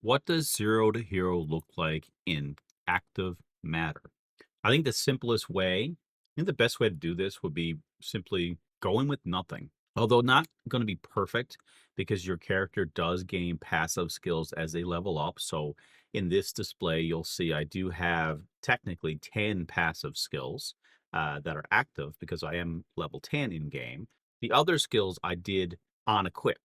What does zero to hero look like in active matter? I think the simplest way, I think the best way to do this would be simply going with nothing. Although not going to be perfect because your character does gain passive skills as they level up. So in this display, you'll see I do have technically 10 passive skills that are active because I am level 10 in game. The other skills I did on equip,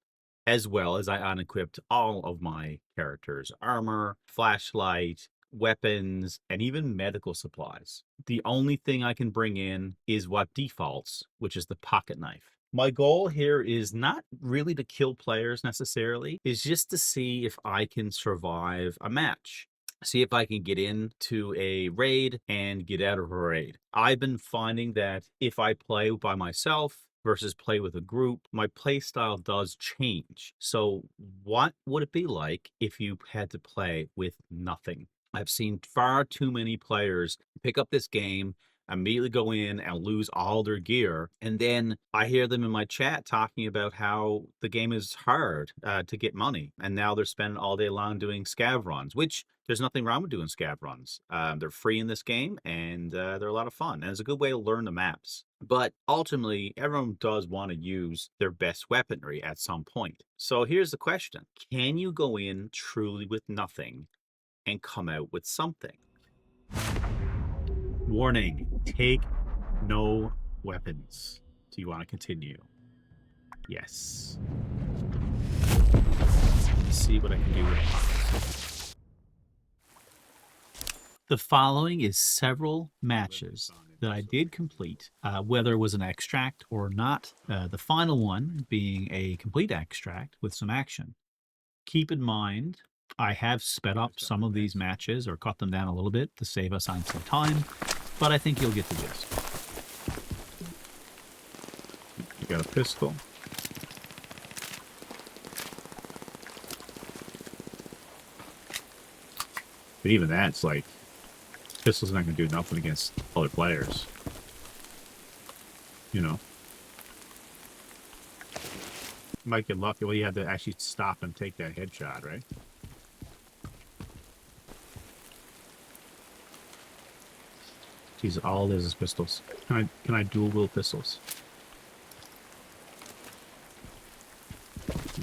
as well as I unequipped all of my characters' armor, flashlight, weapons, and even medical supplies. The only thing I can bring in is what defaults, which is the pocket knife. My goal here is not really to kill players necessarily, is just to see if I can survive a match. See if I can get into a raid and get out of a raid. I've been finding that if I play by myself versus play with a group, my play style does change. So, what would it be like if you had to play with nothing? I've seen far too many players pick up this game, immediately go in and lose all their gear. And then I hear them in my chat talking about how the game is hard to get money. And now they're spending all day long doing scav runs, which there's nothing wrong with doing scav runs. They're free in this game and they're a lot of fun. And it's a good way to learn the maps. But ultimately, everyone does want to use their best weaponry at some point. So here's the question. Can you go in truly with nothing and come out with something? Warning, take no weapons. Do you want to continue? Yes. Let's see what I can do with it. The following is several matches that I did complete, whether it was an extract or not. The final one being a complete extract with some action. Keep in mind, I have sped up some of these matches or cut them down a little bit to save us on some time, but I think you'll get the gist. You got a pistol. But even that's like, pistol's not going to do nothing against other players. You know. You might get lucky. Well, you have to actually stop and take that headshot, right? Jeez, all it is pistols. Can I dual wield pistols?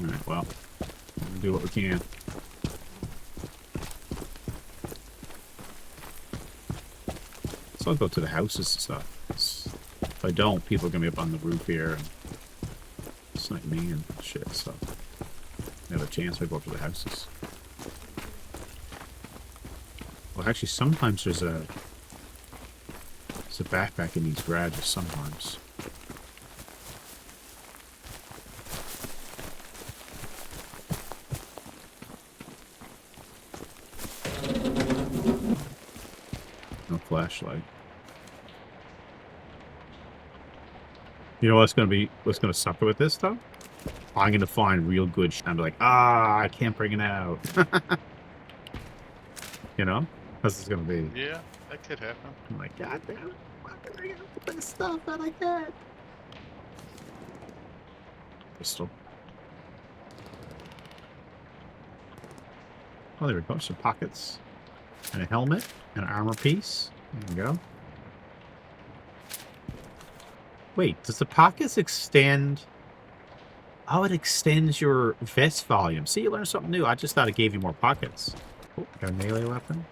Alright, well, we'll do what we can. So I'll go to the houses and stuff. If I don't, people are gonna be up on the roof here and snipe me and shit, so I have a chance if I go up to the houses. Well, actually, sometimes there's a backpack in these garages sometimes. No flashlight. You know what's gonna suffer with this though? I'm gonna find real good shit. I'm like, I can't bring it out. You know? That's what's gonna be. Yeah, that could happen. I'm like, God damn it, I'm gonna bring out the best stuff that I can. Pistol. Oh, there we go. Some pockets. And a helmet. An armor piece. There we go. Wait, does the pockets extend? Oh, it extends your vest volume. See, you learned something new. I just thought it gave you more pockets. Oh, got a melee weapon.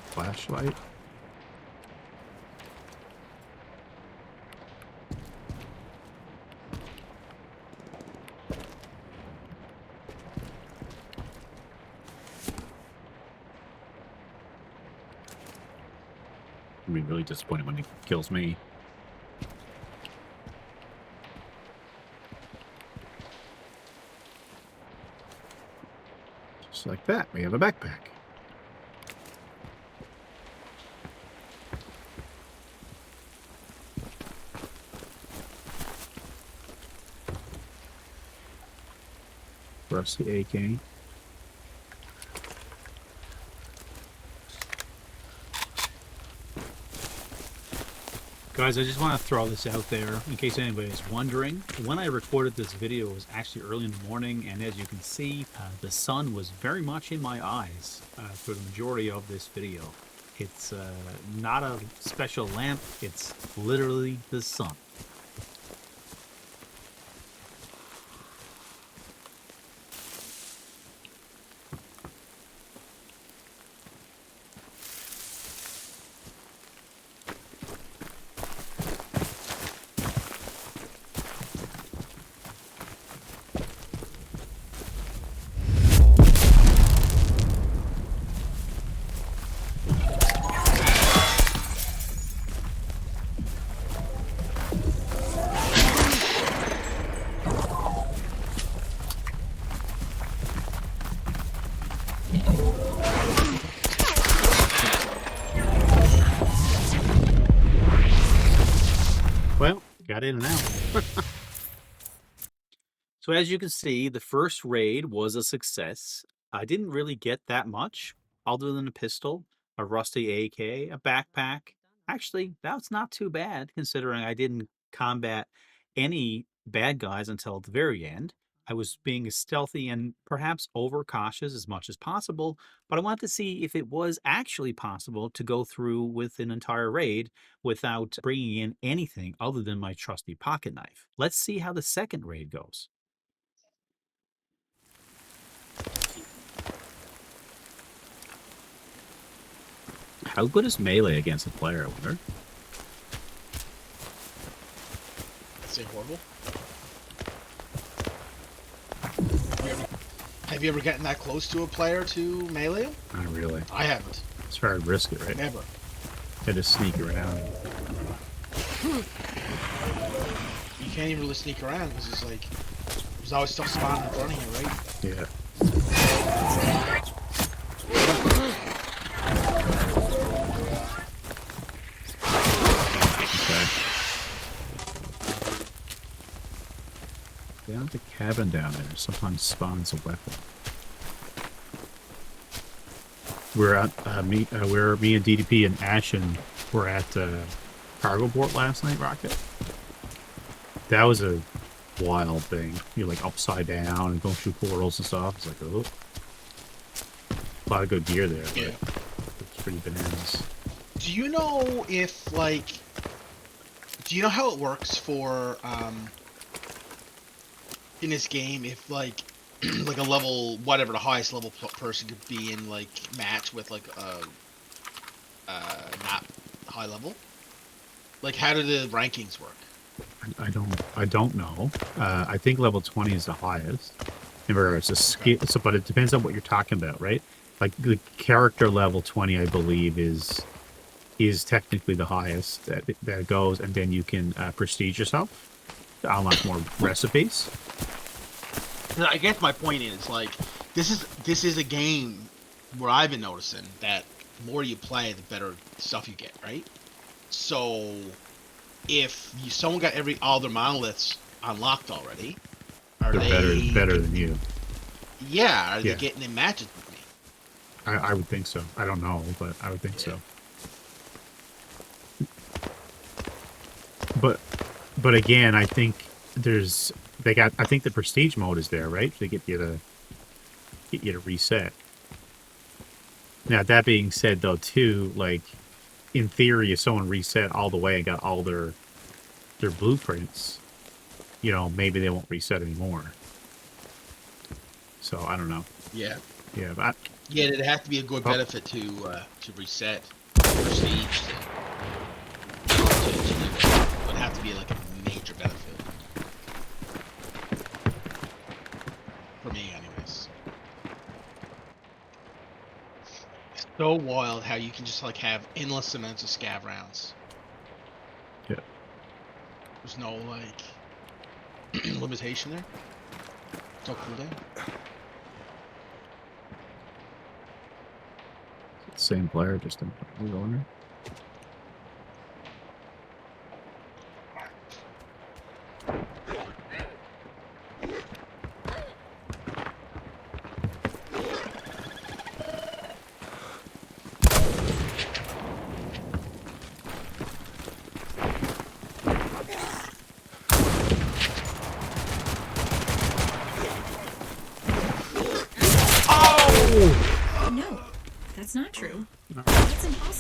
Flashlight. I'd be really disappointed when he kills me. Just like that, we have a backpack. Rusty AK. Guys, I just want to throw this out there in case anybody's wondering. When I recorded this video, it was actually early in the morning, and as you can see, the sun was very much in my eyes for the majority of this video. It's not a special lamp, it's literally the sun. Well, got in and out. So as you can see, the first raid was a success. I didn't really get that much, other than a pistol, a rusty AK, a backpack. Actually, that's not too bad, considering I didn't combat any bad guys until the very end. I was being stealthy and perhaps overcautious as much as possible, but I wanted to see if it was actually possible to go through with an entire raid without bringing in anything other than my trusty pocket knife. Let's see how the second raid goes. How good is melee against a player, I wonder? I'd say horrible. Have you ever gotten that close to a player to melee him? Not really. I haven't. It's hard to risk it, right? Never. Had to sneak around. You can't even really sneak around because it's like there's always stuff spawning in front of you, right? Yeah. Down at the cabin down there sometimes spawns a weapon. We're at me and DDP and Ashen were at cargo port last night, Rocket. That was a wild thing. You're like upside down and going through portals and stuff. It's like, oh, a lot of good gear there. Yeah. It's pretty bananas. Do you know if like, do you know how it works for in this game if like like a level whatever the highest level person could be in like match with like not high level? Like how do the rankings work? I don't know. I think level 20 is the highest. Remember, it's a skill, so, but it depends on what you're talking about, right? Like the character level 20, I believe, is technically the highest that goes, and then you can prestige yourself to unlock more recipes. I guess my point is like this is a game where I've been noticing that the more you play, the better stuff you get, right? So if someone got all their monoliths unlocked already, are they better than you? Yeah, are they getting in matches with me? I would think so. I don't know, but I would think so. But again, I think I think the prestige mode is there, right? To get you to reset. Now that being said, though, too, like in theory, if someone reset all the way and got all their blueprints, you know, maybe they won't reset anymore. So I don't know. Yeah. Yeah, but yeah, it'd have to be a good benefit to reset prestige. It would have to be like a major benefit. For me, anyways. It's so wild how you can just like have endless amounts of scav rounds. Yeah. There's no like limitation there. It's all cooldown. same player, just in the owner.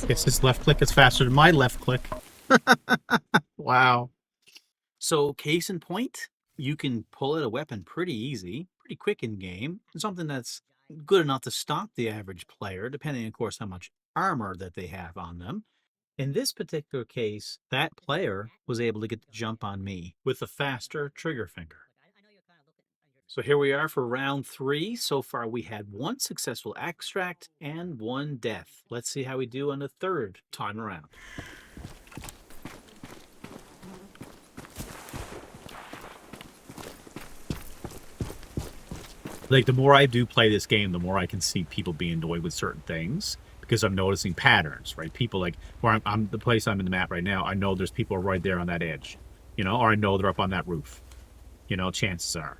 Guess his left click is faster than my left click. Wow. So, case in point, you can pull out a weapon pretty easy, pretty quick in game, something that's good enough to stop the average player, depending, of course, how much armor that they have on them. In this particular case, that player was able to get the jump on me with a faster trigger finger. So here we are for round 3. So far, we had 1 successful extract and 1 death. Let's see how we do on the 3rd time around. Like, the more I do play this game, the more I can see people being annoyed with certain things because I'm noticing patterns, right? People like where I'm the place I'm in the map right now. I know there's people right there on that edge, or I know they're up on that roof. Chances are,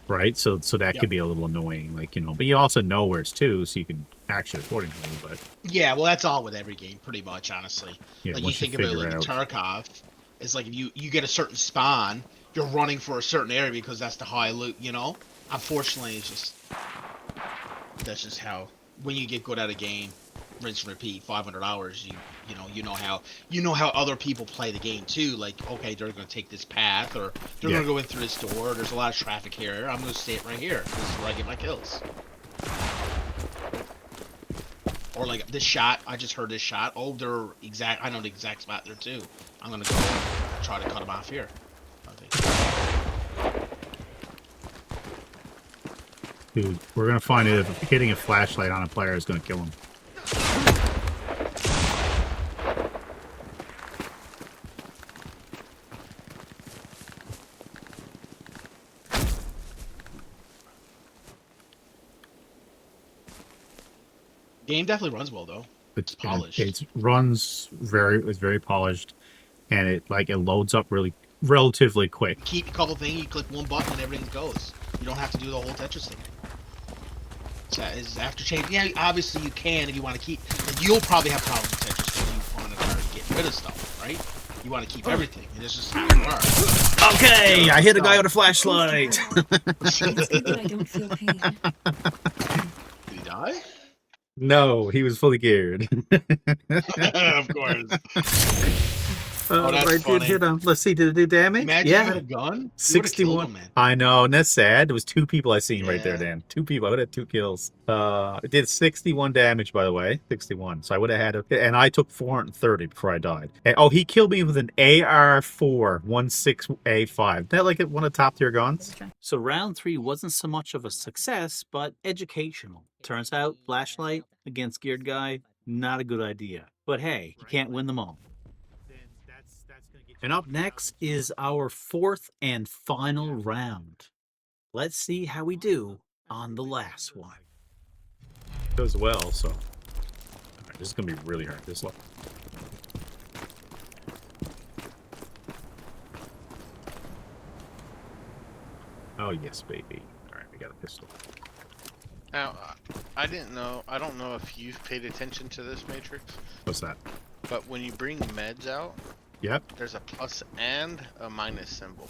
right? So that could be a little annoying, but you also know where it's to, so you can action accordingly. But yeah, well, that's all with every game, pretty much, honestly. yeah, Like you once you think about figure like out, Tarkov, it's like if you get a certain spawn, you're running for a certain area because that's the high loot. Unfortunately, that's just how when you get good at a game, rinse and repeat, 500 hours. You know how other people play the game too. Like, okay, they're going to take this path, or they're going to go in through this door. There's a lot of traffic here. I'm going to stay right here. This is where I get my kills. Or like this shot, I just heard this shot. Oh, I know the exact spot there too. I'm going to go try to cut them off here. dude, we're gonna find out if hitting a flashlight on a player is gonna kill him. Game definitely runs well though. It's polished. It's very polished, and it loads up relatively quick. Keep a couple things, you click one button and everything goes. You don't have to do the whole Tetris thing. Is after change. Yeah, obviously you can if you want to keep. You'll probably have problems with Tetris when you want to get rid of stuff, right? You want to keep everything, and it's just how you are. Okay, I hit a guy with a flashlight. It's good that I don't feel pain. Did he die? No, he was fully geared. Of course. Oh, that's I funny. did hit him. Let's see, did it do damage? Imagine you had a gun. 61. Him, I know, and that's sad. There was 2 people I seen right there, Yeah. Dan. 2 people. I would have 2 kills. It did 61 damage, by the way. 61. So I would have had and I took 430 before I died. And, he killed me with an AR-4 16A5. That like one of the top tier guns. So round 3 wasn't so much of a success, but educational. Turns out flashlight against geared guy, not a good idea. But hey, you can't win them all. And up next is our 4th and final round. Let's see how we do on the last one. Goes well, so right, this is gonna be really hard. This one. Oh yes, baby. All right, we got a pistol. Now, I don't know if you've paid attention to this, Matrix, What's that? but when you bring meds out, Yep. there's a plus and a minus symbol.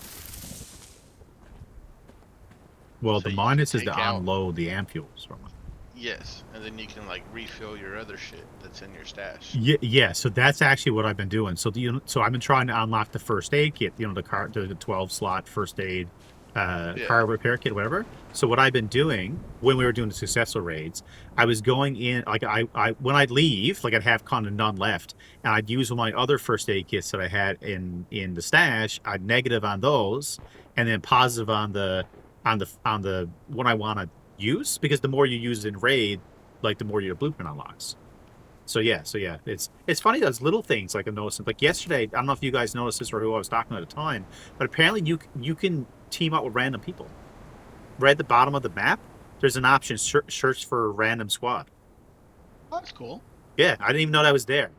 Well, So the you minus can is to take out- unload the ampules from it. Yes, and then you can refill your other shit that's in your stash. Yeah. So that's actually what I've been doing. So so I've been trying to unlock the first aid kit. The 12 slot first aid, car repair kit, whatever. So what I've been doing when we were doing the successful raids, I was going in I when I'd leave, I'd have kind of none left, and I'd use my other first aid kits that I had in the stash. I'd negative on those, and then positive on the one I want to use, because the more you use in raid, the more your blueprint unlocks. So yeah, it's funny, those little things I'm noticing. Like yesterday, I don't know if you guys noticed this or who I was talking to at the time, but apparently you can team up with random people. Right at the bottom of the map, there's an option, search for a random squad. Oh, that's cool. Yeah, I didn't even know that was there.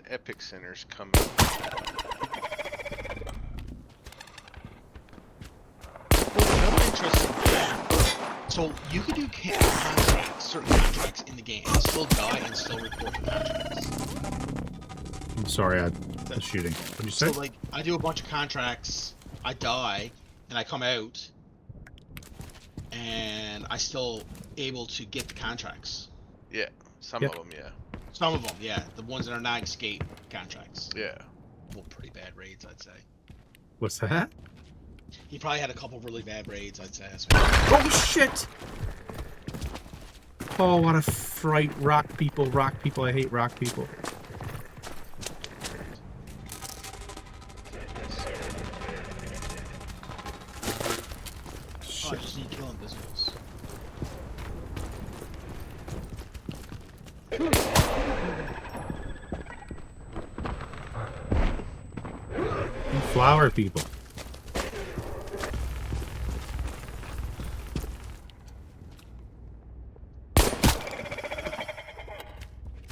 Epic Center's coming. Another interesting thing. So you can do certain contracts in the game and still die and still report the contracts. I'm sorry, The shooting. What'd you So say? like, I do a bunch of contracts, I die, and I come out, and I still able to get the contracts. Yeah, some Yep. of them, yeah. Some of them, yeah, the ones that are not escape contracts. Yeah. Well, pretty bad raids, I'd say. What's that? He probably had a couple really bad raids, I'd say. That's Oh shit! Oh, what a fright! Rock people, rock people. I hate rock people. Oh, I Shit. just need to kill invisibles. You flower people.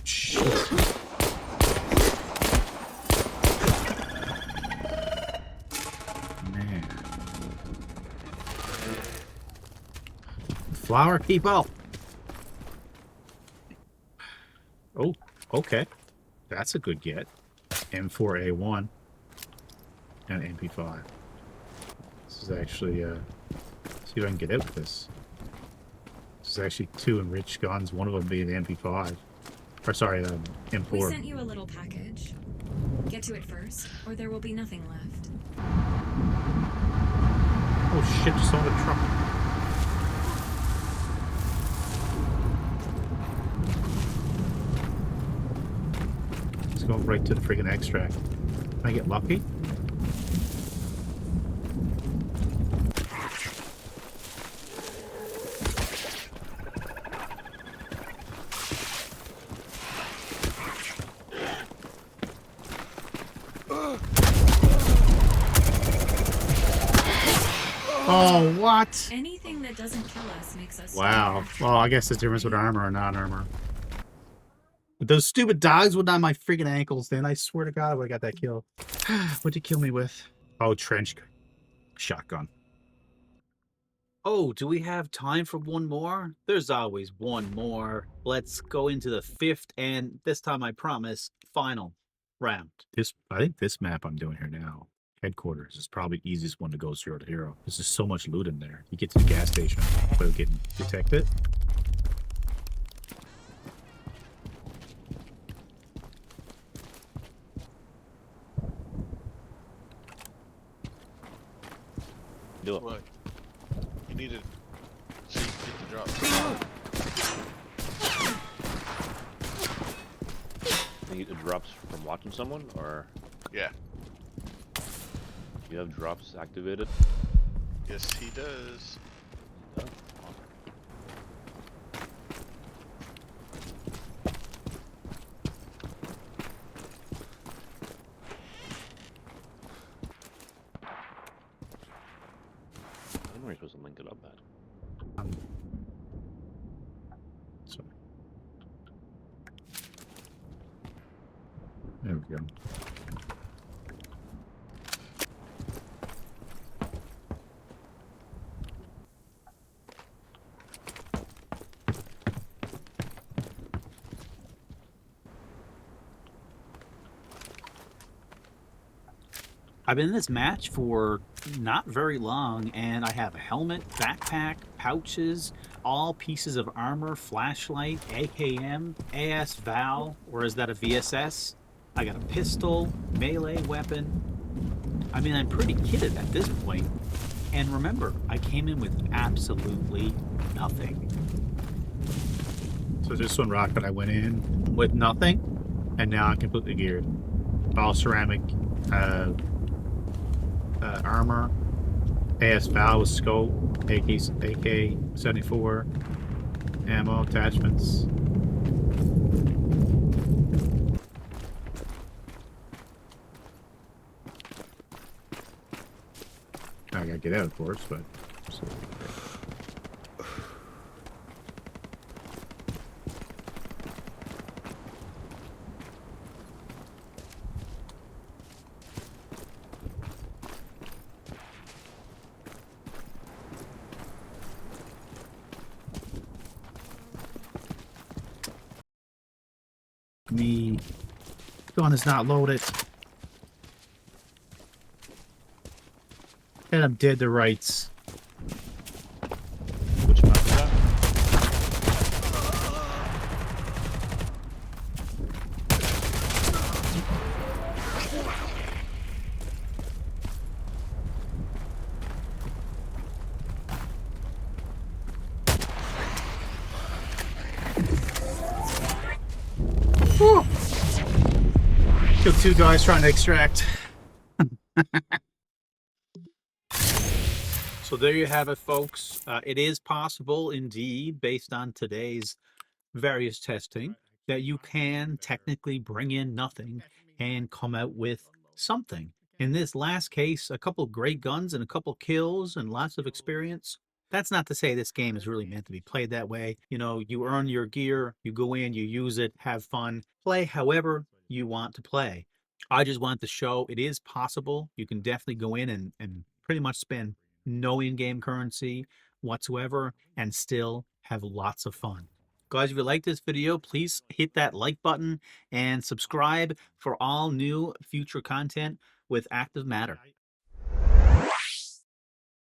Shit. Man. Flower people. Oh, okay. That's a good get. M4A1 and MP5. This is actually, see if I can get out with this. This is actually 2 enriched guns, one of them being the MP5. Or sorry, We M4. sent you a little package. Get to it first, or there will be nothing left. Oh shit, just saw the truck. Let's go right to the friggin' extract. Can I get lucky? Oh, what? Anything that doesn't kill us makes us Wow. stronger. Well, I guess the difference with armor or non-armor. But those stupid dogs would on my friggin' ankles, then I swear to God I would've got that kill. What'd you kill me with? Oh, trench shotgun. Oh, do we have time for one more? There's always one more. Let's go into the 5th and this time I promise, final round. I think this map I'm doing here now, headquarters, is probably the easiest one to go 0 to hero. There's just so much loot in there. You get to the gas station without getting detected. Do it. What? You need to so you can get the drop. I think it drops from watching someone, or Yeah. you have drops activated. Yes, he does. Oh, when are we supposed to link it up at? So. There we go. I've been in this match for not very long, and I have a helmet, backpack, pouches, all pieces of armor, flashlight, AKM, AS Val, or is that a VSS? I got a pistol, melee weapon. I mean, I'm pretty kitted at this point. And remember, I came in with absolutely nothing. So this one rocket, I went in with nothing, and now I'm completely geared. All ceramic, armor, AS Val with scope, AK-74, ammo, attachments. I gotta get out, of course, but. So. Me. Gun is not loaded. And I'm dead to rights. Which map is that? Killed 2 guys trying to extract. So there you have it, folks. It is possible, indeed, based on today's various testing, that you can technically bring in nothing and come out with something. In this last case, a couple great guns and a couple kills and lots of experience. That's not to say this game is really meant to be played that way. You know, you earn your gear, you go in, you use it, have fun, play however you want to play. I just wanted to show it is possible. You can definitely go in and pretty much spend no in-game currency whatsoever and still have lots of fun. Guys, if you like this video, please hit that like button and subscribe for all new future content with Active Matter.